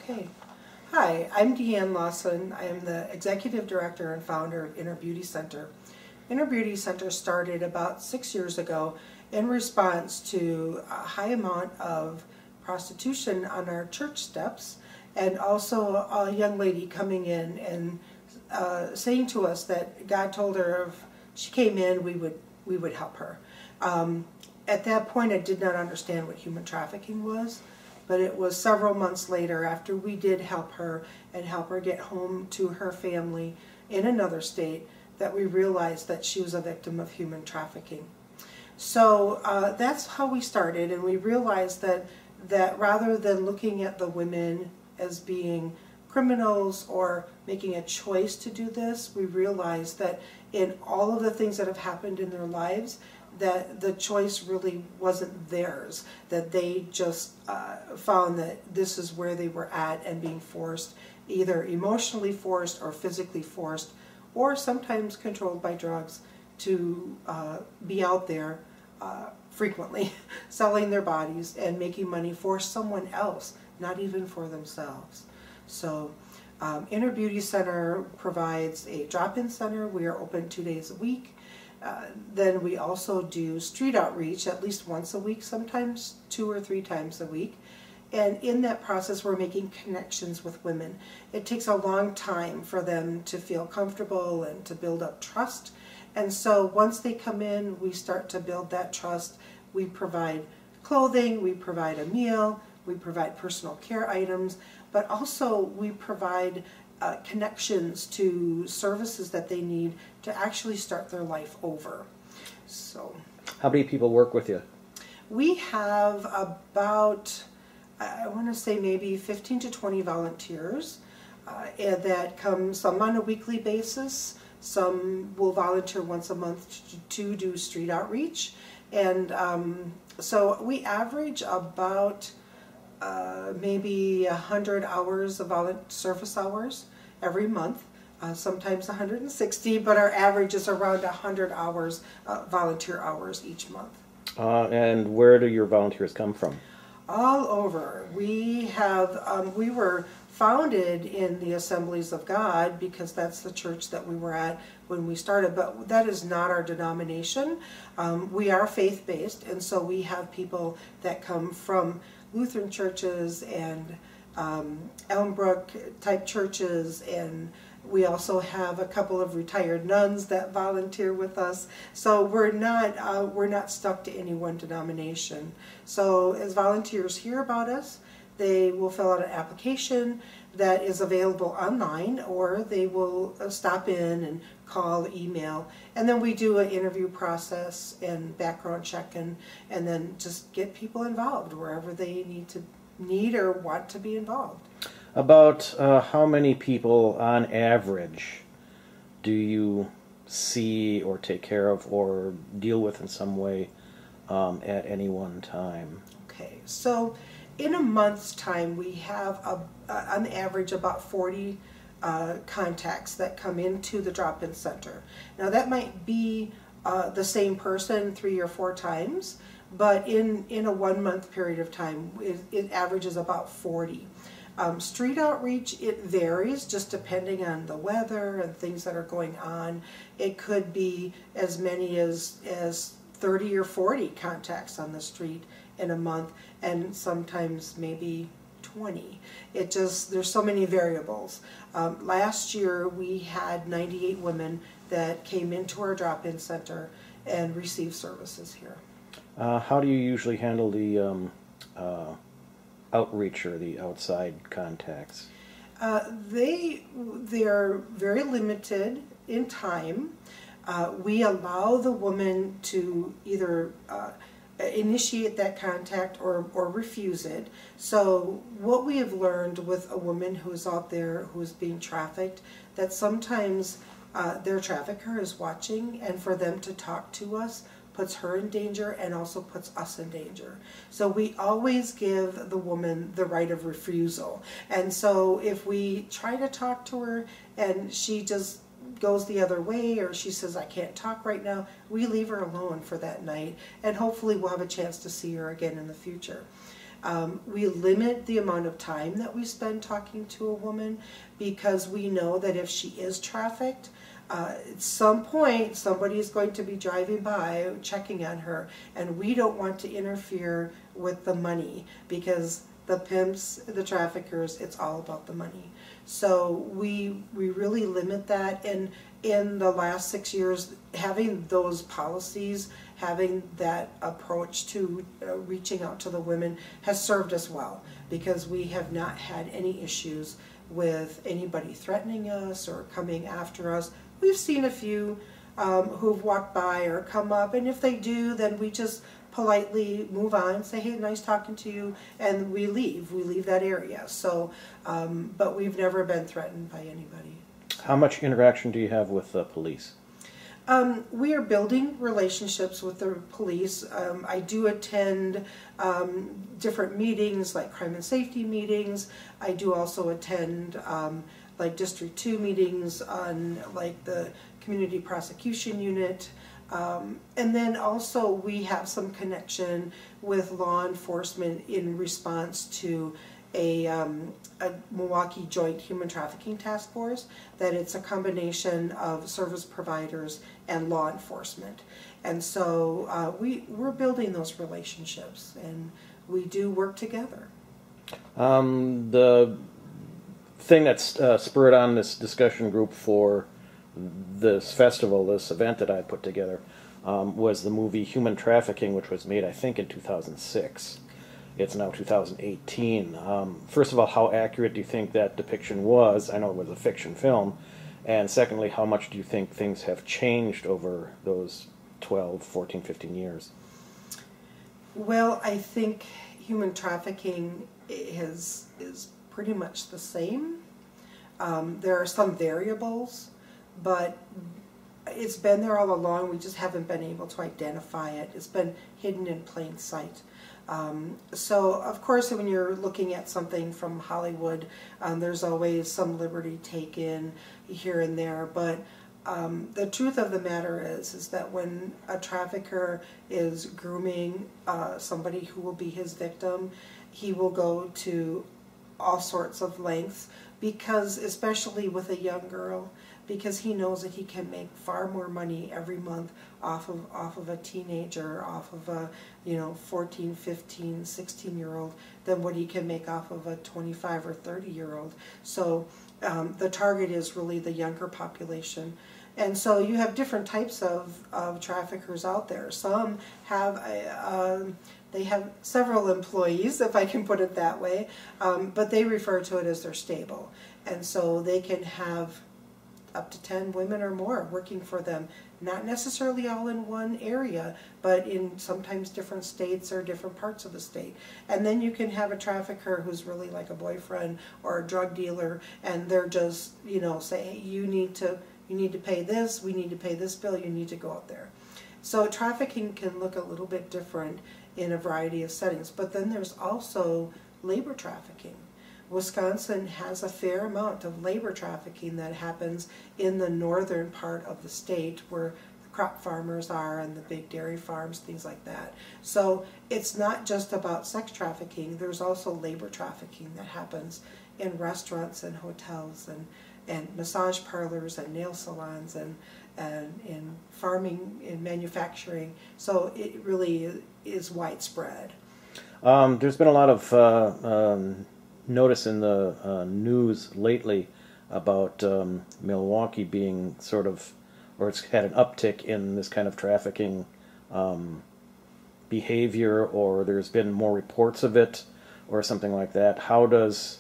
Okay. Hi, I'm Deanne Lawson. I am the Executive Director and founder of Inner Beauty Center. Inner Beauty Center started about 6 years ago in response to a high amount of prostitution on our church steps, and also a young lady coming in and saying to us that God told her if she came in, we would help her. At that point, I did not understand what human trafficking was. But it was several months later, after we did help her and help her get home to her family in another state, that we realized that she was a victim of human trafficking. So that's how we started, and we realized that rather than looking at the women as being criminals or making a choice to do this, we realized that in all of the things that have happened in their lives, that the choice really wasn't theirs, that they just found that this is where they were at and being forced, either emotionally forced or physically forced, or sometimes controlled by drugs to be out there frequently, selling their bodies and making money for someone else, not even for themselves. So Inner Beauty Center provides a drop-in center. We are open 2 days a week. Then we also do street outreach at least once a week, sometimes 2 or 3 times a week. And in that process, we're making connections with women. It takes a long time for them to feel comfortable and to build up trust. And so once they come in, we start to build that trust. We provide clothing, we provide a meal, we provide personal care items, but also we provide connections to services that they need to actually start their life over. So, how many people work with you? We have about, I want to say maybe 15 to 20 volunteers and that come, some on a weekly basis, some will volunteer once a month to do street outreach, and so we average about maybe 100 hours of service hours every month, sometimes 160, but our average is around 100 hours, volunteer hours each month. And where do your volunteers come from? All over. We have, we were founded in the Assemblies of God because that's the church that we were at when we started, but that is not our denomination. We are faith-based, and so we have people that come from Lutheran churches and Elmbrook type churches, and we also have a couple of retired nuns that volunteer with us. So we're not stuck to any one denomination. So as volunteers hear about us, they will fill out an application that is available online, or they will stop in and call, email, and then we do an interview process and background check, and then just get people involved wherever they need or want to be involved. About how many people on average do you see or take care of or deal with in some way at any one time? Okay, so in a month's time we have on average about 40 contacts that come into the drop-in center. Now that might be the same person 3 or 4 times, but in a 1 month period of time it averages about 40. Street outreach, it varies just depending on the weather and things that are going on. It could be as many as 30 or 40 contacts on the street in a month, and sometimes maybe 20. There's so many variables. Last year we had 98 women that came into our drop-in center and received services here. How do you usually handle the outreach or the outside contacts? They're very limited in time. We allow the woman to either initiate that contact or refuse it. So what we have learned with a woman who's out there who's being trafficked, that sometimes their trafficker is watching, and for them to talk to us puts her in danger and also puts us in danger. So we always give the woman the right of refusal. And so if we try to talk to her and she just goes the other way, or she says, I can't talk right now, we leave her alone for that night, and hopefully we'll have a chance to see her again in the future. We limit the amount of time that we spend talking to a woman because we know that if she is trafficked, at some point somebody is going to be driving by checking on her, and we don't want to interfere with the money because the pimps, the traffickers, it's all about the money. So we really limit that, and in the last 6 years, having those policies, having that approach to reaching out to the women has served us well, because we have not had any issues with anybody threatening us or coming after us. We've seen a few who've walked by or come up, and if they do, then we just politely move on, say, hey, nice talking to you, and we leave that area. So, but we've never been threatened by anybody. How much interaction do you have with the police? We are building relationships with the police. I do attend different meetings, like crime and safety meetings. I do also attend like District 2 meetings on like the community prosecution unit. And then also we have some connection with law enforcement in response to a Milwaukee Joint Human Trafficking Task Force, that it's a combination of service providers and law enforcement. And so we're building those relationships, and we do work together. The thing that's spurred on this discussion group for this festival, this event that I put together, was the movie Human Trafficking, which was made, I think, in 2006. It's now 2018. First of all, how accurate do you think that depiction was? I know it was a fiction film. And secondly, how much do you think things have changed over those 12, 14, 15 years? Well, I think human trafficking is pretty much the same. There are some variables, but it's been there all along. We just haven't been able to identify it. It's been hidden in plain sight. So, of course, when you're looking at something from Hollywood, there's always some liberty taken here and there. But the truth of the matter is that when a trafficker is grooming somebody who will be his victim, he will go to all sorts of lengths, because, especially with a young girl, because he knows that he can make far more money every month off of a teenager, off of a 14, 15, 16-year-old than what he can make off of a 25 or 30-year-old. So the target is really the younger population. And so you have different types of traffickers out there. Some have they have several employees, if I can put it that way, but they refer to it as their stable. And so they can have up to 10 women or more working for them, not necessarily all in one area, but in sometimes different states or different parts of the state. And then you can have a trafficker who's really like a boyfriend or a drug dealer, and they're just, say, hey, you need to pay this, we need to pay this bill, you need to go out there. So trafficking can look a little bit different in a variety of settings. But then there's also labor trafficking. Wisconsin has a fair amount of labor trafficking that happens in the northern part of the state, where the crop farmers are and the big dairy farms, things like that. So it's not just about sex trafficking, there's also labor trafficking that happens in restaurants and hotels and massage parlors and nail salons and in farming, in manufacturing. So it really is widespread. There's been a lot of notice in the news lately about Milwaukee being sort of, or it's had an uptick in this kind of trafficking behavior, or there's been more reports of it, or something like that. How does,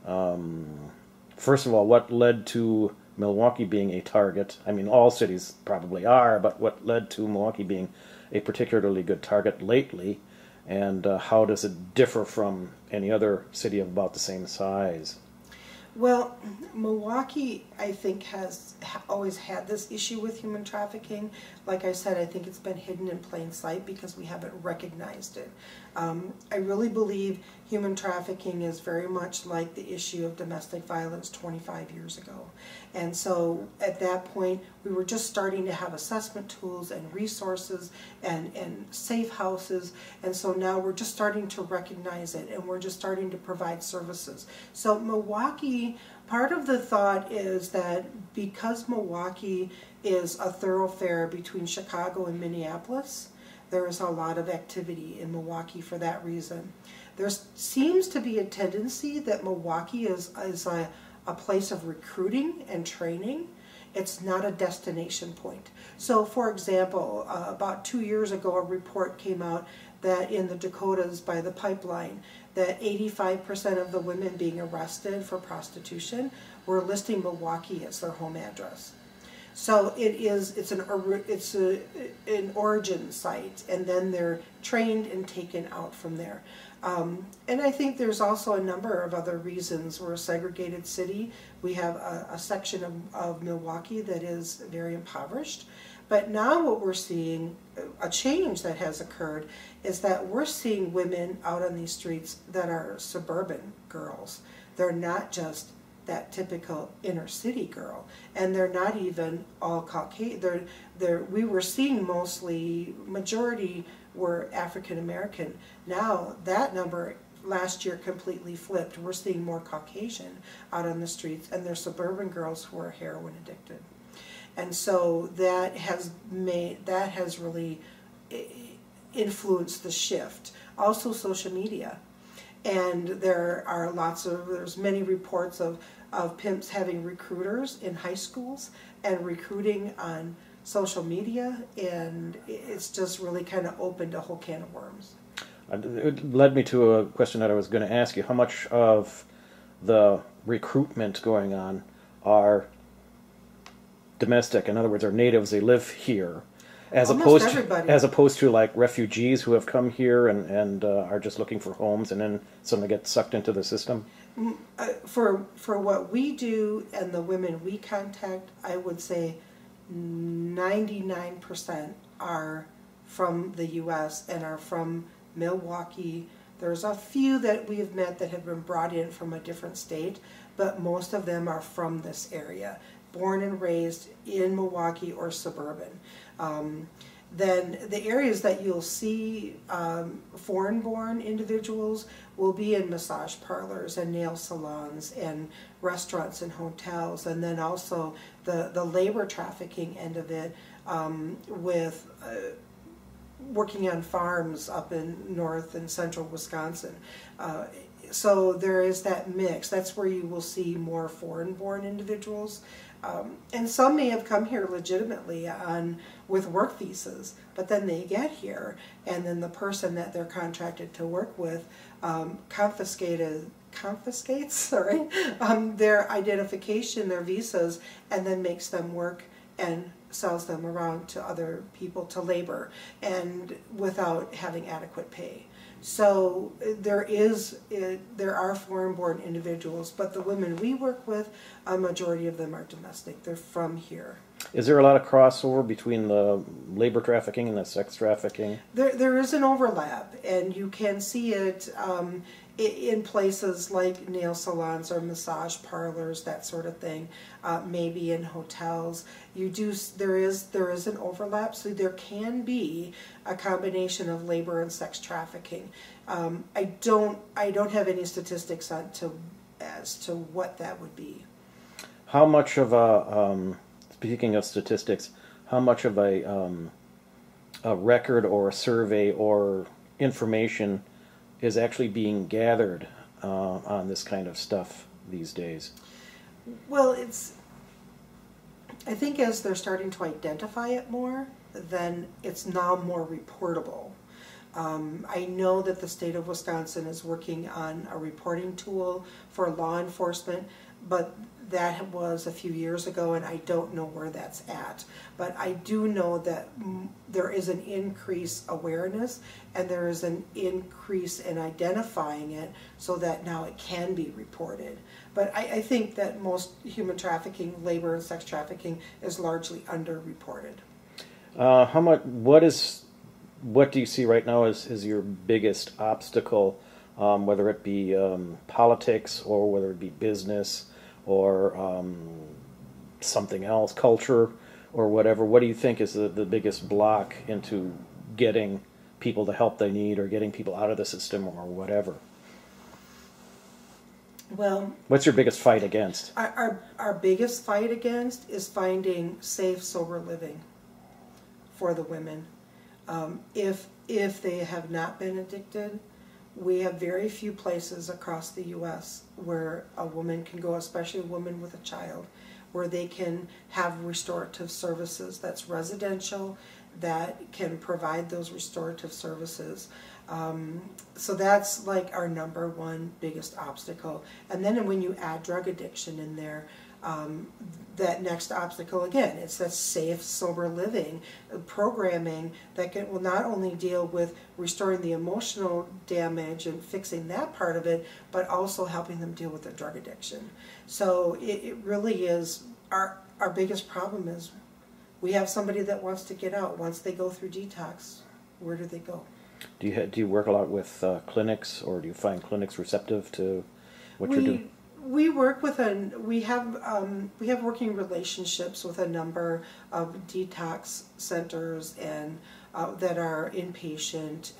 first of all, what led to Milwaukee being a target? I mean, all cities probably are, but what led to Milwaukee being a particularly good target lately? And how does it differ from any other city of about the same size? Well, Milwaukee, I think, has always had this issue with human trafficking. Like I said, I think it's been hidden in plain sight because we haven't recognized it. I really believe human trafficking is very much like the issue of domestic violence 25 years ago. And so at that point, We were just starting to have assessment tools and resources and safe houses, and so now we're just starting to recognize it, and we're just starting to provide services. So Milwaukee, part of the thought is that because Milwaukee is a thoroughfare between Chicago and Minneapolis, there is a lot of activity in Milwaukee for that reason. There seems to be a tendency that Milwaukee is a place of recruiting and training. It's not a destination point. So for example, about 2 years ago, a report came out that in the Dakotas by the pipeline, that 85% of the women being arrested for prostitution were listing Milwaukee as their home address. So it's an origin site, and then they're trained and taken out from there. And I think there's also a number of other reasons. We're a segregated city. We have a section of Milwaukee that is very impoverished. But now what we're seeing, a change that has occurred, is that we're seeing women out on these streets that are suburban girls. They're not just that typical inner city girl, and they're not even all Caucasian. We were seeing majority were African American. Now that number last year completely flipped. We're seeing more Caucasian out on the streets, and they're suburban girls who are heroin addicted. And so that has really influenced the shift. Also social media. And there's many reports of pimps having recruiters in high schools and recruiting on social media, and it's just really kind of opened a whole can of worms. It led me to a question that I was going to ask you. How much of the recruitment going on are domestic? In other words, are natives, they live here, as opposed to like refugees who have come here and are just looking for homes and then suddenly get sucked into the system? For what we do and the women we contact, I would say 99% are from the U.S. and are from Milwaukee. There's a few that we have met that have been brought in from a different state, but most of them are from this area, born and raised in Milwaukee or suburban. Then the areas that you'll see foreign-born individuals will be in massage parlors and nail salons and restaurants and hotels, and then also the labor trafficking end of it with working on farms up in north and central Wisconsin. So there is that mix. That's where you will see more foreign-born individuals. And some may have come here legitimately with work visas, but then they get here, and then the person that they're contracted to work with confiscates their identification, their visas, and then makes them work and sells them around to other people to labor, and without having adequate pay. So there are foreign-born individuals, but the women we work with, a majority of them are domestic. They're from here. Is there a lot of crossover between the labor trafficking and the sex trafficking? There is an overlap, and you can see it in places like nail salons or massage parlors, that sort of thing. Maybe in hotels. There is an overlap, so there can be a combination of labor and sex trafficking. I don't have any statistics as to what that would be. How much of speaking of statistics, how much of a record or a survey or information is actually being gathered on this kind of stuff these days? Well, I think as they're starting to identify it more, then it's now more reportable. I know that the state of Wisconsin is working on a reporting tool for law enforcement, but that was a few years ago, and I don't know where that's at. But I do know that there is an increased awareness, and there is an increase in identifying it so that now it can be reported. But I think that most human trafficking, labor and sex trafficking, is largely underreported. What do you see right now as your biggest obstacle, whether it be politics or whether it be business or something else, culture, or whatever, what do you think is the biggest block into getting people the help they need or getting people out of the system or whatever? Well, what's your biggest fight against? Our biggest fight against is finding safe, sober living for the women. If they have not been addicted, we have very few places across the U.S. where a woman can go, especially a woman with a child, where they can have restorative services that's residential, that can provide those restorative services. So that's like our number one biggest obstacle. And then when you add drug addiction in there, that next obstacle again, it's that safe, sober living programming that will not only deal with restoring the emotional damage and fixing that part of it, but also helping them deal with their drug addiction. So it really is, our biggest problem is we have somebody that wants to get out. Once they go through detox, where do they go? Do you work a lot with clinics, or do you find clinics receptive to what you're doing? We work with we have working relationships with a number of detox centers and that are inpatient,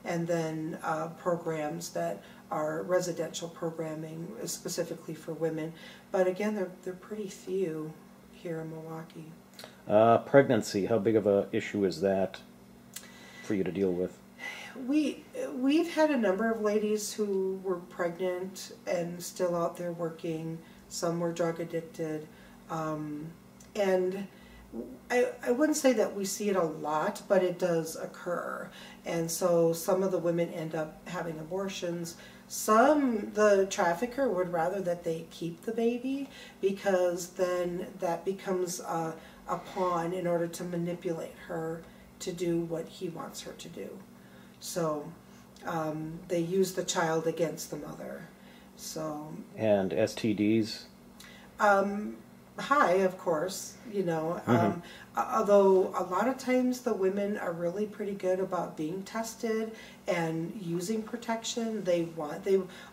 and then programs that are residential programming specifically for women. But again, they're pretty few here in Milwaukee. Pregnancy, how big of a issue is that for you to deal with? We've had a number of ladies who were pregnant and still out there working. Some were drug addicted, and I wouldn't say that we see it a lot, but it does occur. And so some of the women end up having abortions. Some, the trafficker would rather that they keep the baby, because then that becomes a pawn in order to manipulate her to do what he wants her to do. So they use the child against the mother. So, and STDs? High, of course, you know. Although a lot of times the women are really pretty good about being tested and using protection. They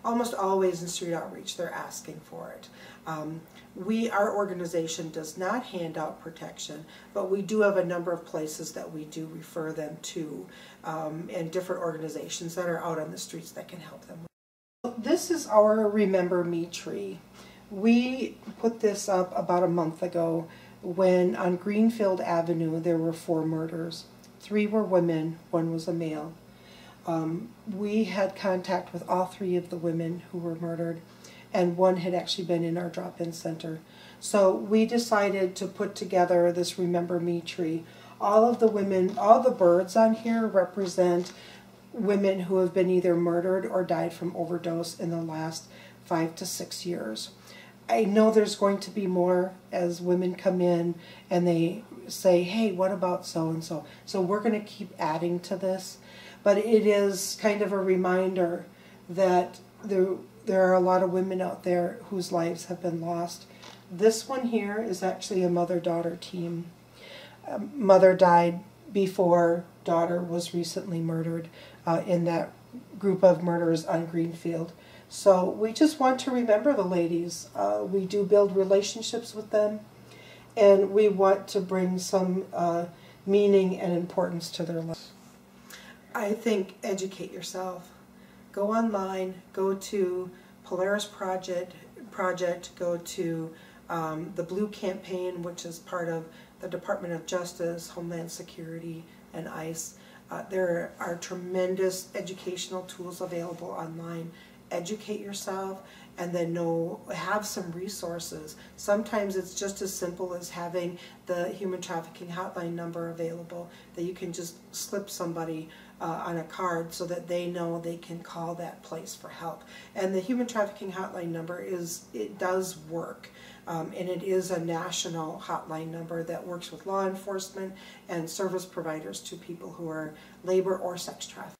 almost always in street outreach, they're asking for it. Our organization does not hand out protection, but we do have a number of places that we do refer them to, and different organizations that are out on the streets that can help them. This is our Remember Me tree. We put this up about a month ago when on Greenfield Avenue there were 4 murders. 3 were women, 1 was a male. We had contact with all 3 of the women who were murdered, and 1 had actually been in our drop-in center. So we decided to put together this Remember Me tree. All of the women, all the birds on here represent women who have been either murdered or died from overdose in the last 5 to 6 years. I know there's going to be more as women come in and they say, hey, what about so-and-so? So we're going to keep adding to this. But it is kind of a reminder that there are a lot of women out there whose lives have been lost. This one here is actually a mother-daughter team. Mother died before daughter was recently murdered in that group of murders on Greenfield. So we just want to remember the ladies. We do build relationships with them, and we want to bring some meaning and importance to their lives. I think educate yourself. Go online, go to Polaris Project, go to the Blue Campaign, which is part of the Department of Justice, Homeland Security, and ICE. There are tremendous educational tools available online. Educate yourself, and then have some resources. Sometimes it's just as simple as having the human trafficking hotline number available that you can just slip somebody on a card so that they know they can call that place for help. And the human trafficking hotline number it does work. And it is a national hotline number that works with law enforcement and service providers to people who are labor or sex trafficked.